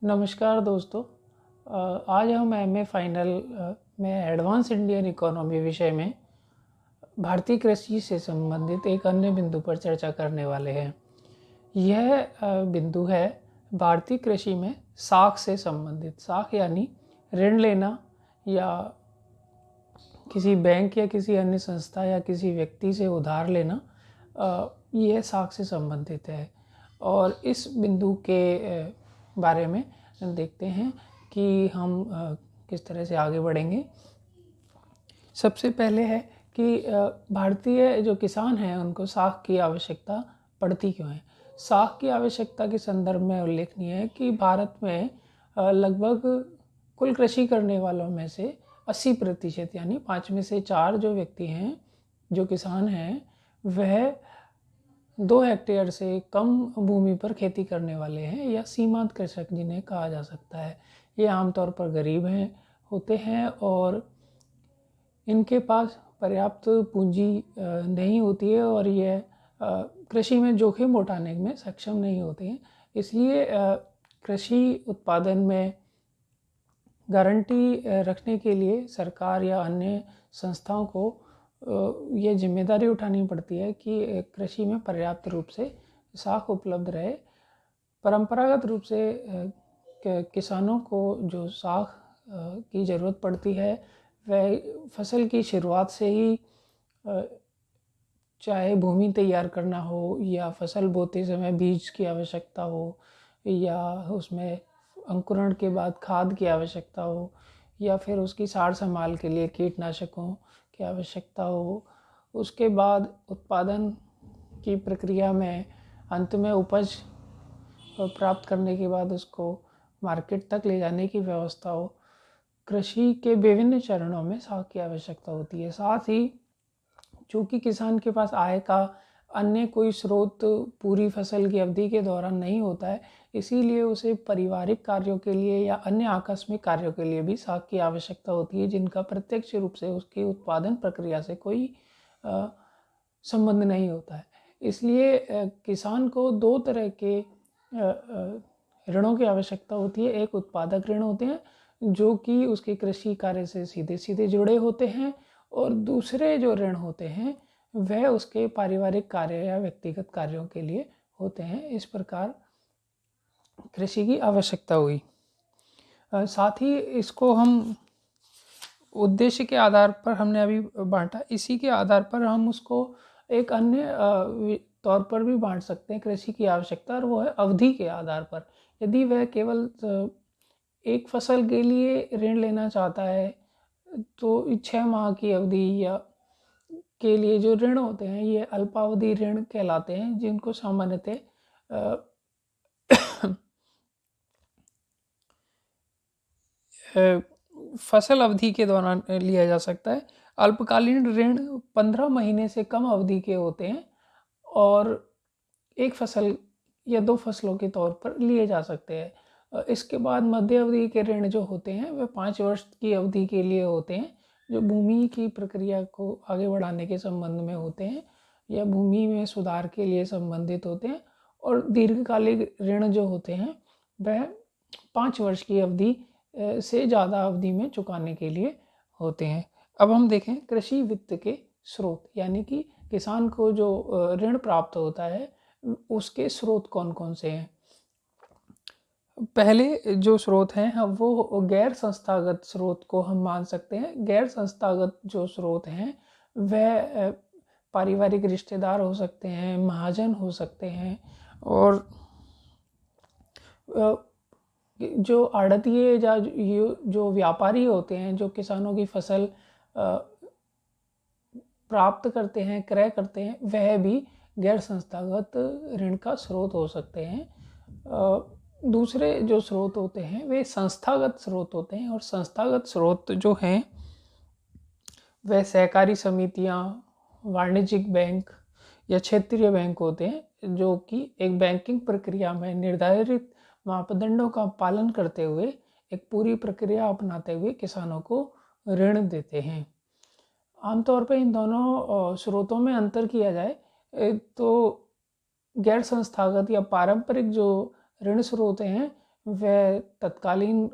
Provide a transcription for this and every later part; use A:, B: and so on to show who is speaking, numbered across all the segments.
A: नमस्कार दोस्तों। आज हम एमए फाइनल में एडवांस इंडियन इकोनॉमी विषय में भारतीय कृषि से संबंधित एक अन्य बिंदु पर चर्चा करने वाले हैं। यह बिंदु है भारतीय कृषि में साख से संबंधित। साख यानी ऋण लेना या किसी बैंक या किसी अन्य संस्था या किसी व्यक्ति से उधार लेना, यह साख से संबंधित है। और इस बिंदु के बारे में देखते हैं कि हम किस तरह से आगे बढ़ेंगे। सबसे पहले है कि भारतीय जो किसान हैं उनको साख की आवश्यकता पड़ती क्यों है। साख की आवश्यकता के संदर्भ में उल्लेखनीय है कि भारत में लगभग कुल कृषि करने वालों में से 80% यानी 5 में से 4 जो व्यक्ति हैं, जो किसान हैं, वह 2 हेक्टेयर से कम भूमि पर खेती करने वाले हैं या सीमांत कृषक जिन्हें कहा जा सकता है। ये आमतौर पर गरीब होते हैं और इनके पास पर्याप्त पूंजी नहीं होती है और यह कृषि में जोखिम उठाने में सक्षम नहीं होते हैं। इसलिए कृषि उत्पादन में गारंटी रखने के लिए सरकार या अन्य संस्थाओं को ये जिम्मेदारी उठानी पड़ती है कि कृषि में पर्याप्त रूप से साख उपलब्ध रहे। परंपरागत रूप से किसानों को जो साख की ज़रूरत पड़ती है वह फसल की शुरुआत से ही, चाहे भूमि तैयार करना हो या फसल बोते समय बीज की आवश्यकता हो या उसमें अंकुरण के बाद खाद की आवश्यकता हो या फिर उसकी सार संभाल के लिए कीटनाशकों की आवश्यकता हो, उसके बाद उत्पादन की प्रक्रिया में अंत में उपज प्राप्त करने के बाद उसको मार्केट तक ले जाने की व्यवस्था हो, कृषि के विभिन्न चरणों में साख की आवश्यकता होती है। साथ ही चूँकि किसान के पास आय का अन्य कोई स्रोत पूरी फसल की अवधि के दौरान नहीं होता है, इसीलिए उसे पारिवारिक कार्यों के लिए या अन्य आकस्मिक कार्यों के लिए भी साख की आवश्यकता होती है, जिनका प्रत्यक्ष रूप से उसकी उत्पादन प्रक्रिया से कोई संबंध नहीं होता है। इसलिए किसान को 2 तरह के ऋणों की आवश्यकता होती है। एक उत्पादक ऋण होते हैं जो कि उसके कृषि कार्य से सीधे सीधे जुड़े होते हैं, और दूसरे जो ऋण होते हैं वह उसके पारिवारिक कार्य या व्यक्तिगत कार्यों के लिए होते हैं। इस प्रकार कृषि की आवश्यकता हुई। साथ ही इसको हम उद्देश्य के आधार पर हमने अभी बांटा, इसी के आधार पर हम उसको एक अन्य तौर पर भी बांट सकते हैं कृषि की आवश्यकता, और वो है अवधि के आधार पर। यदि वह केवल एक फसल के लिए ऋण लेना चाहता है तो 6 माह की अवधि या के लिए जो ऋण होते हैं ये अल्पावधि ऋण कहलाते हैं, जिनको सामान्यतः फसल अवधि के दौरान लिया जा सकता है। अल्पकालीन ऋण 15 महीने से कम अवधि के होते हैं और एक फसल या 2 फसलों के तौर पर लिए जा सकते हैं। इसके बाद मध्य अवधि के ऋण जो होते हैं वह 5 वर्ष की अवधि के लिए होते हैं, जो भूमि की प्रक्रिया को आगे बढ़ाने के संबंध में होते हैं या भूमि में सुधार के लिए संबंधित होते हैं। और दीर्घकालिक ऋण जो होते हैं वह 5 वर्ष की अवधि से ज़्यादा अवधि में चुकाने के लिए होते हैं। अब हम देखें कृषि वित्त के स्रोत, यानी कि किसान को जो ऋण प्राप्त होता है उसके स्रोत कौन कौन से हैं। पहले जो स्रोत हैं वो गैर संस्थागत स्रोत को हम मान सकते हैं। गैर संस्थागत जो स्रोत हैं वह पारिवारिक रिश्तेदार हो सकते हैं, महाजन हो सकते हैं, और जो आड़तिए या जो व्यापारी होते हैं जो किसानों की फसल प्राप्त करते हैं, क्रय करते हैं, वह भी गैर संस्थागत ऋण का स्रोत हो सकते हैं। दूसरे जो स्रोत होते हैं वे संस्थागत स्रोत होते हैं, और संस्थागत स्रोत जो हैं वह सहकारी समितियां, वाणिज्यिक बैंक या क्षेत्रीय बैंक होते हैं, जो कि एक बैंकिंग प्रक्रिया में निर्धारित मापदंडों का पालन करते हुए एक पूरी प्रक्रिया अपनाते हुए किसानों को ऋण देते हैं। आमतौर पर इन दोनों स्रोतों में अंतर किया जाए तो गैर संस्थागत या पारंपरिक जो ऋण स्रोत हैं वह तत्कालीन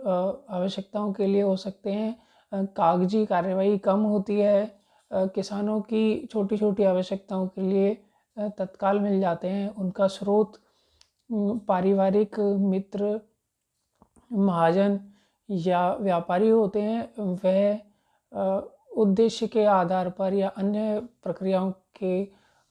A: आवश्यकताओं के लिए हो सकते हैं। कागजी कार्यवाही कम होती है, किसानों की छोटी छोटी आवश्यकताओं के लिए तत्काल मिल जाते हैं। उनका स्रोत पारिवारिक मित्र, महाजन या व्यापारी होते हैं। वह उद्देश्य के आधार पर या अन्य प्रक्रियाओं के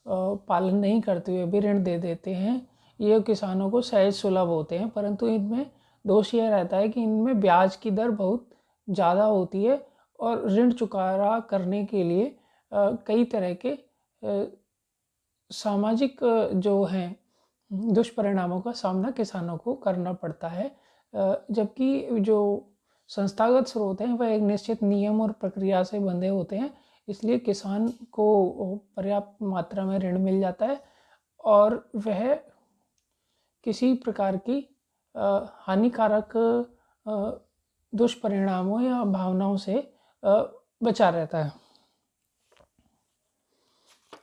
A: पालन नहीं करते हुए भी ऋण दे देते हैं। ये किसानों को सहज सुलभ होते हैं, परंतु इनमें दोष यह रहता है कि इनमें ब्याज की दर बहुत ज़्यादा होती है और ऋण चुकारा करने के लिए कई तरह के सामाजिक जो हैं दुष्परिणामों का सामना किसानों को करना पड़ता है। जबकि जो संस्थागत स्रोत हैं वह एक निश्चित नियम और प्रक्रिया से बंधे होते हैं, इसलिए किसान को पर्याप्त मात्रा में ऋण मिल जाता है और वह किसी प्रकार की हानिकारक दुष्परिणामों या भावनाओं से बचा रहता है।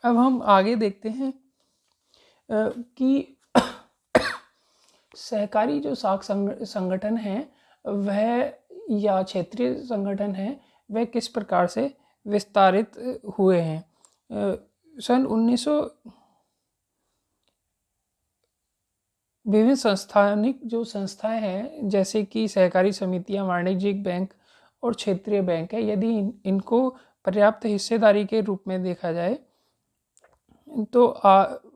A: अब हम आगे देखते हैं कि सहकारी जो साख संगठन हैं वह या क्षेत्रीय संगठन हैं वह किस प्रकार से विस्तारित हुए हैं। सन 1900 विभिन्न संस्थानिक जो संस्थाएं हैं जैसे कि सहकारी समितियां, वाणिज्यिक बैंक और क्षेत्रीय बैंक है, यदि इनको पर्याप्त हिस्सेदारी के रूप में देखा जाए तो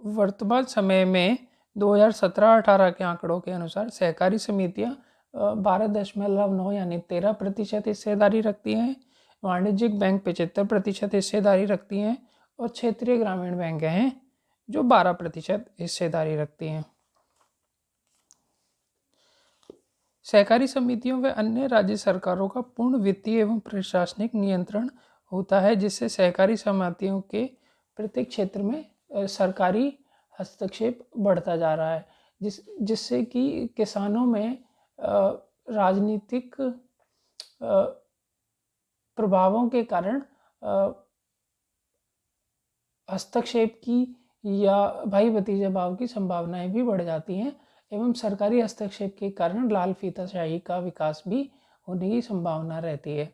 A: वर्तमान समय में 2017-18 के आंकड़ों के अनुसार सहकारी समितियां 12.9 यानी 13% हिस्सेदारी रखती हैं, वाणिज्यिक बैंक 75% हिस्सेदारी रखती हैं और क्षेत्रीय ग्रामीण बैंक हैं जो 12% हिस्सेदारी रखती हैं। सहकारी समितियों व अन्य राज्य सरकारों का पूर्ण वित्तीय एवं प्रशासनिक नियंत्रण होता है, जिससे सहकारी समितियों के प्रत्येक क्षेत्र में सरकारी हस्तक्षेप बढ़ता जा रहा है, जिससे कि किसानों में राजनीतिक प्रभावों के कारण हस्तक्षेप की या भाई भतीजा भाव की संभावनाएं भी बढ़ जाती हैं एवं सरकारी हस्तक्षेप के कारण लाल फीताशाही का विकास भी होने की संभावना रहती है।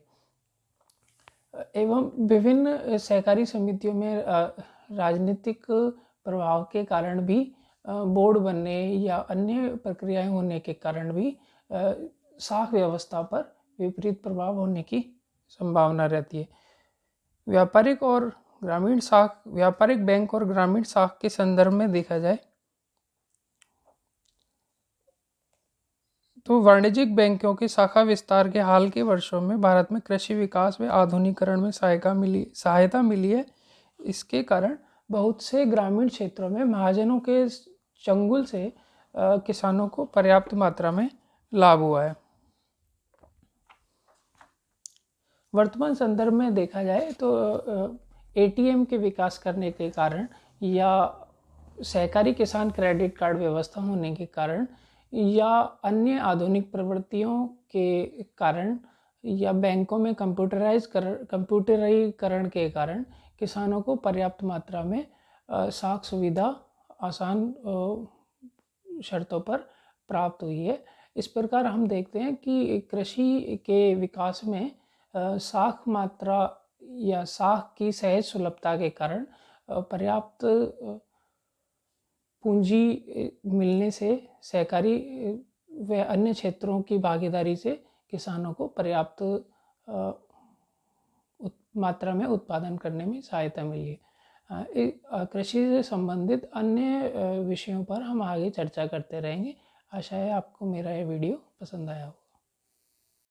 A: एवं विभिन्न सहकारी समितियों में राजनीतिक प्रभाव के कारण भी बोर्ड बनने या अन्य प्रक्रियाएं होने के कारण भी साख व्यवस्था पर विपरीत प्रभाव होने की संभावना रहती है। व्यापारिक बैंक और ग्रामीण साख के संदर्भ में देखा जाए तो वाणिज्यिक बैंकों के शाखा विस्तार के हाल के वर्षों में भारत में कृषि विकास व आधुनिकीकरण में सहायता मिली है। इसके कारण बहुत से ग्रामीण क्षेत्रों में महाजनों के चंगुल से किसानों को पर्याप्त मात्रा में लाभ हुआ है। वर्तमान संदर्भ में देखा जाए तो एटीएम के विकास करने के कारण या सहकारी किसान क्रेडिट कार्ड व्यवस्था होने के कारण या अन्य आधुनिक प्रवृत्तियों के कारण या बैंकों में कंप्यूटरीकरण के कारण किसानों को पर्याप्त मात्रा में साख सुविधा आसान शर्तों पर प्राप्त हुई है। इस प्रकार हम देखते हैं कि कृषि के विकास में साख मात्रा या साख की सहज सुलभता के कारण पर्याप्त पूंजी मिलने से सहकारी व अन्य क्षेत्रों की भागीदारी से किसानों को पर्याप्त मात्रा में उत्पादन करने में सहायता मिली है। कृषि से संबंधित अन्य विषयों पर हम आगे चर्चा करते रहेंगे। आशा है आपको मेरा यह वीडियो पसंद आया हो।